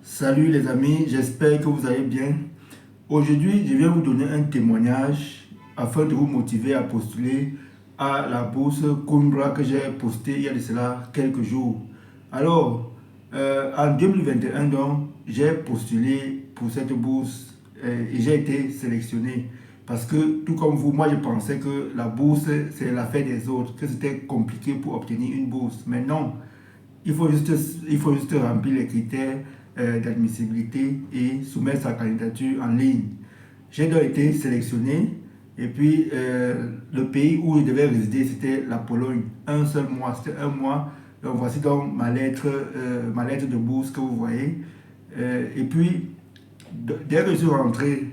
Salut les amis, j'espère que vous allez bien. Aujourd'hui, je viens vous donner un témoignage afin de vous motiver à postuler à la bourse Kumbra que j'ai postée il y a de cela quelques jours. Alors, en 2021, donc, j'ai postulé pour cette bourse et j'ai été sélectionné. Parce que, tout comme vous, moi je pensais que la bourse c'est l'affaire des autres, que c'était compliqué pour obtenir une bourse. Mais non, il faut juste remplir les critères d'admissibilité et soumettre sa candidature en ligne. J'ai donc été sélectionné et puis le pays où je devais résider c'était la Pologne. Un seul mois, c'était un mois. Donc voici donc ma lettre de bourse que vous voyez. Et puis dès que je suis rentré,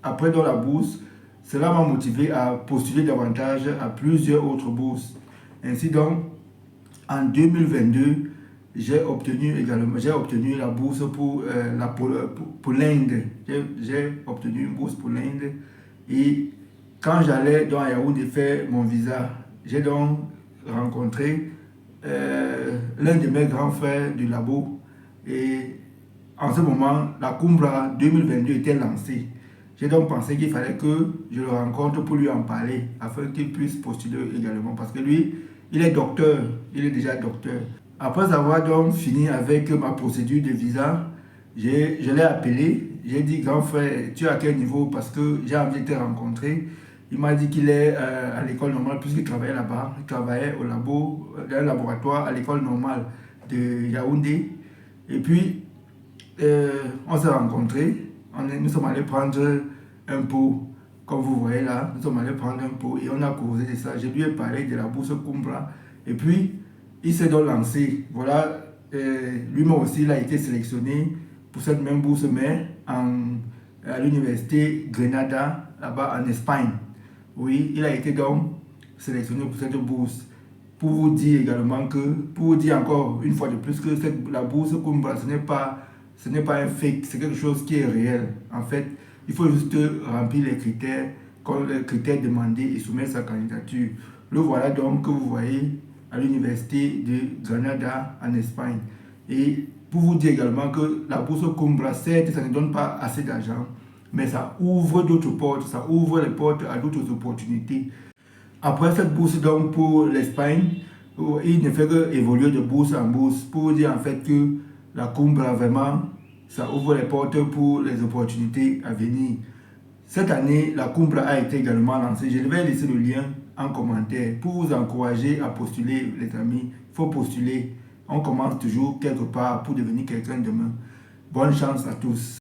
après dans la bourse, cela m'a motivé à postuler davantage à plusieurs autres bourses. Ainsi donc, en 2022, j'ai obtenu la bourse pour l'Inde. J'ai obtenu une bourse pour l'Inde. Et quand j'allais dans Yaoundé faire mon visa, j'ai donc rencontré l'un de mes grands frères du labo. Et en ce moment, la Kumbra 2022 était lancée. J'ai donc pensé qu'il fallait que je le rencontre pour lui en parler, afin qu'il puisse postuler également. Parce que lui, il est docteur, il est déjà docteur. Après avoir donc fini avec ma procédure de visa, je l'ai appelé. J'ai dit, grand frère, tu es à quel niveau? Parce que j'ai envie de te rencontrer. Il m'a dit qu'il est à l'école normale, puisqu'il travaillait là-bas. Il travaillait au labo, dans un laboratoire à l'école normale de Yaoundé. Et puis, on s'est rencontrés. Nous sommes allés prendre un pot. Comme vous voyez là, nous sommes allés prendre un pot et on a causé de ça. Je lui ai parlé de la bourse Kumbra. Et puis, il s'est donc lancé. Voilà, lui-même aussi, il a été sélectionné pour cette même bourse, mais à l'université Grenada, là-bas en Espagne. Oui, il a été donc sélectionné pour cette bourse. Pour vous dire également que, pour vous dire encore une fois de plus que la bourse Kumbra, ce n'est pas un fake, c'est quelque chose qui est réel. En fait, il faut juste remplir les critères demandés et soumettre sa candidature. Le voilà donc que vous voyez à l'université de Granada en Espagne. Et pour vous dire également que la bourse Kumbra, certes, ça ne donne pas assez d'argent, mais ça ouvre d'autres portes, ça ouvre les portes à d'autres opportunités. Après cette bourse donc pour l'Espagne, il ne fait que évoluer de bourse en bourse pour vous dire en fait que la Kumbra vraiment, ça ouvre les portes pour les opportunités à venir. Cette année, la Kumbra a été également lancée. Je vais laisser le lien en commentaire pour vous encourager à postuler, les amis. Il faut postuler. On commence toujours quelque part pour devenir quelqu'un demain. Bonne chance à tous.